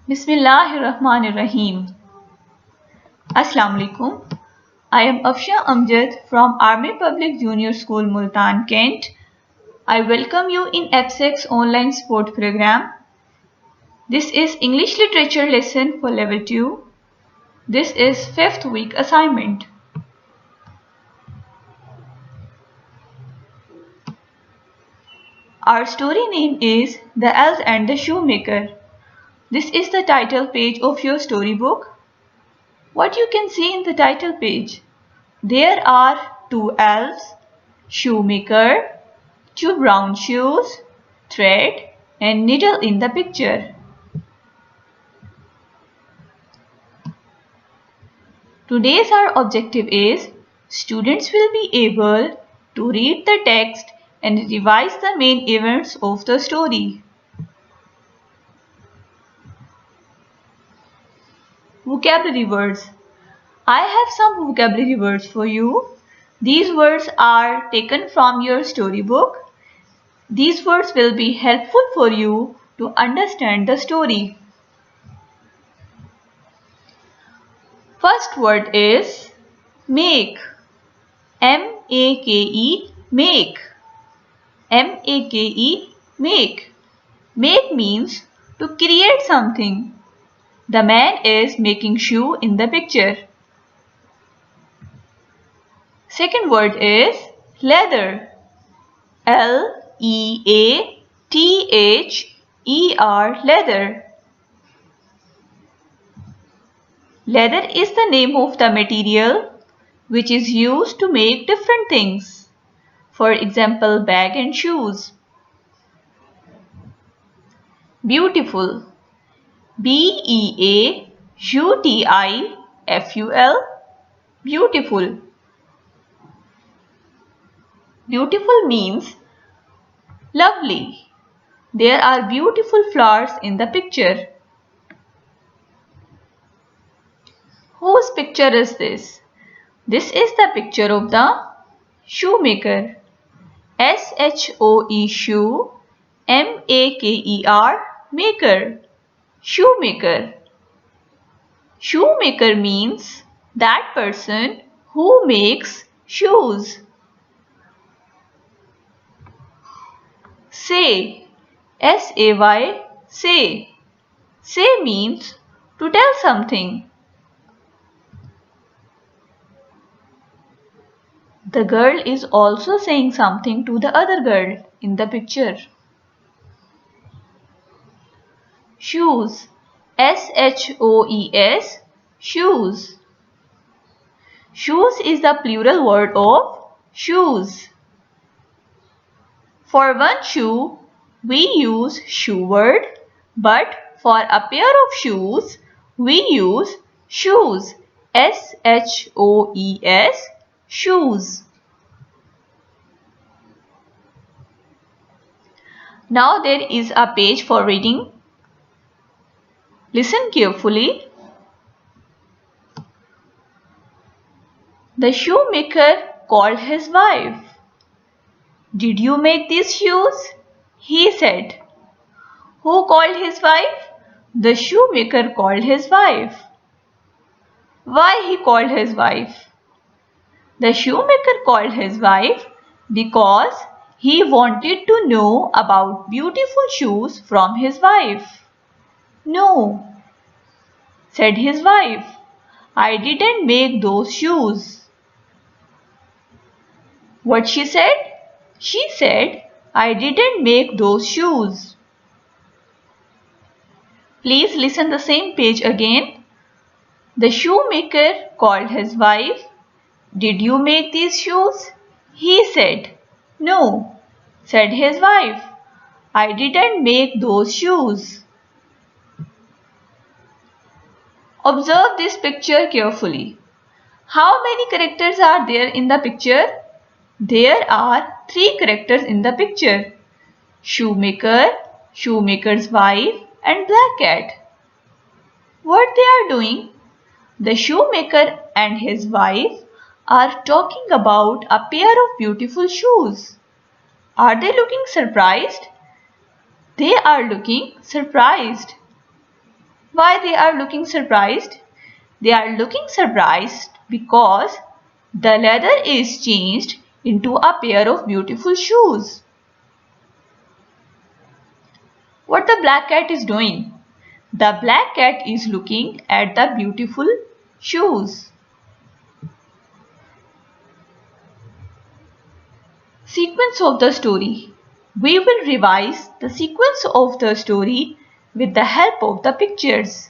Bismillahirrahmanirrahim. Assalamu alaikum. I am Afsha Amjad from Army Public Junior School Multan, Kent. I welcome you in F6 online sport program. This is English literature lesson for level 2. This is 5th week assignment. Our story name is The Elf and the Shoemaker. This is the title page of your storybook. What you can see in the title page? There are two elves, shoemaker, two brown shoes, thread and needle in the picture. Today's our objective is students will be able to read the text and revise the main events of the story. Vocabulary words. I have some vocabulary words for you. These words are taken from your storybook. These words will be helpful for you to understand the story. First word is make. M-A-K-E, make. M-A-K-E, make. Make means to create something. The man is making shoe in the picture. Second word is leather. L-E-A-T-H-E-R, leather. Leather is the name of the material which is used to make different things. For example, bag and shoes. Beautiful. B-E-A-U-T-I-F-U-L, beautiful. Beautiful means lovely. There are beautiful flowers in the picture. Whose picture is this? This is the picture of the shoemaker. S-H-O-E, shoe. M-A-K-E-R, maker. Shoemaker. Shoemaker means that person who makes shoes. Say. S-A-Y, say. Say means to tell something. The girl is also saying something to the other girl in the picture. Shoes. S-H-O-E-S, shoes. Shoes is the plural word of shoes. For one shoe, we use shoe word, but for a pair of shoes, we use shoes. S-H-O-E-S, shoes. Now there is a page for reading. Listen carefully. The shoemaker called his wife. Did you make these shoes? He said. Who called his wife? The shoemaker called his wife. Why he called his wife? The shoemaker called his wife because he wanted to know about beautiful shoes from his wife. No, said his wife. I didn't make those shoes. What she said? She said, I didn't make those shoes. Please listen the same page again. The shoemaker called his wife. Did you make these shoes? He said, no, said his wife. I didn't make those shoes. Observe this picture carefully. How many characters are there in the picture? There are 3 characters in the picture. Shoemaker, shoemaker's wife and black cat. What they are doing? The shoemaker and his wife are talking about a pair of beautiful shoes. Are they looking surprised? They are looking surprised. Why they are looking surprised? They are looking surprised because the leather is changed into a pair of beautiful shoes. What the black cat is doing? The black cat is looking at the beautiful shoes. Sequence of the story. We will revise the sequence of the story with the help of the pictures.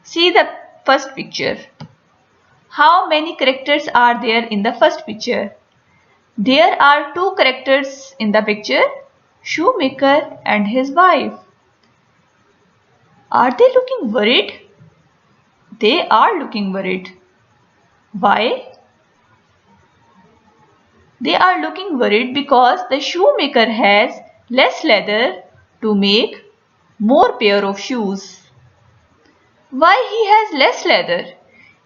See the first picture. How many characters are there in the first picture? There are two characters in the picture, shoemaker and his wife. Are they looking worried? They are looking worried. Why? They are looking worried because the shoemaker has less leather to make more pair of shoes. Why he has less leather?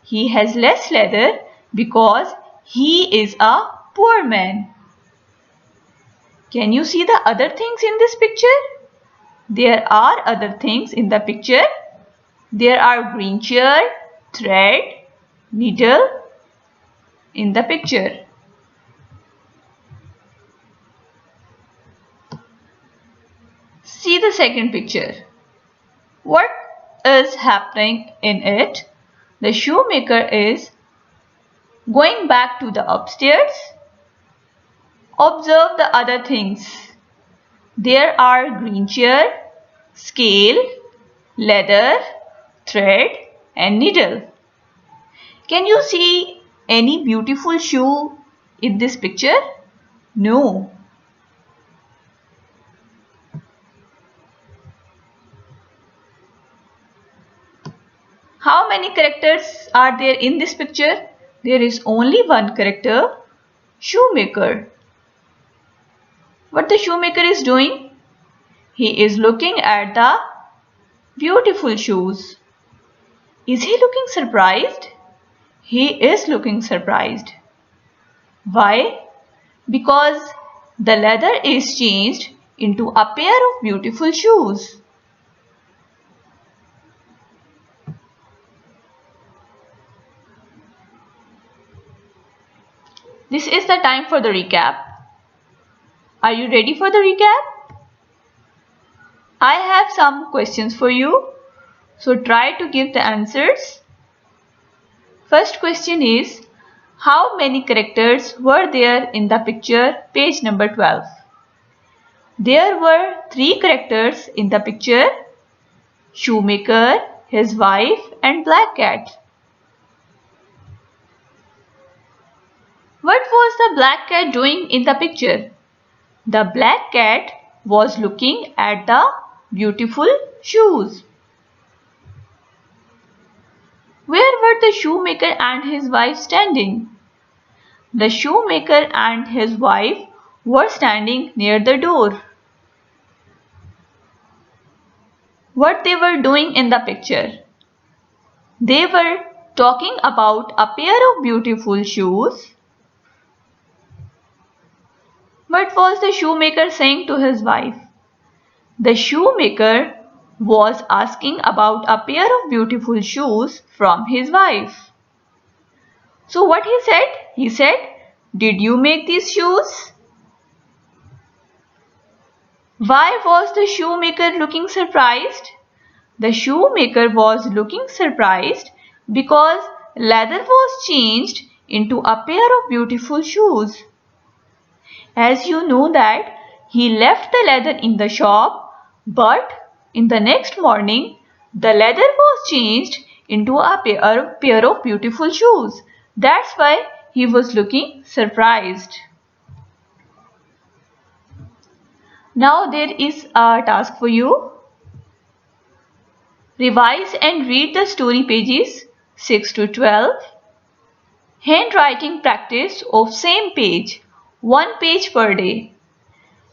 He has less leather because he is a poor man. Can you see the other things in this picture? There are other things in the picture. There are green chair, thread, needle in the picture. See the second picture. What is happening in it? The shoemaker is going back to the upstairs. Observe the other things. There are green chair, scale, leather, thread and needle. Can you see any beautiful shoe in this picture? No. How many characters are there in this picture? There is only one character, shoemaker. What the shoemaker is doing? He is looking at the beautiful shoes. Is he looking surprised? He is looking surprised. Why? Because the leather is changed into a pair of beautiful shoes. This is the time for the recap. Are you ready for the recap? I have some questions for you, so try to give the answers. First question is, how many characters were there in the picture, page number 12? There were 3 characters in the picture, shoemaker, his wife and black cat. What was the black cat doing in the picture? The black cat was looking at the beautiful shoes. Where were the shoemaker and his wife standing? The shoemaker and his wife were standing near the door. What they were doing in the picture? They were talking about a pair of beautiful shoes. What was the shoemaker saying to his wife? The shoemaker was asking about a pair of beautiful shoes from his wife. So what he said? He said, "Did you make these shoes?" Why was the shoemaker looking surprised? The shoemaker was looking surprised because leather was changed into a pair of beautiful shoes. As you know that he left the leather in the shop, but in the next morning the leather was changed into a pair of beautiful shoes. That's why he was looking surprised. Now there is a task for you. Revise and read the story pages 6 to 12. Handwriting practice of same page, 1 page per day.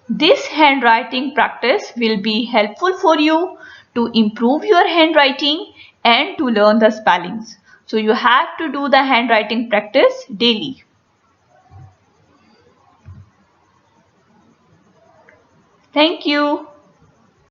This handwriting practice will be helpful for you to improve your handwriting and to learn the spellings. So you have to do the handwriting practice daily. Thank you.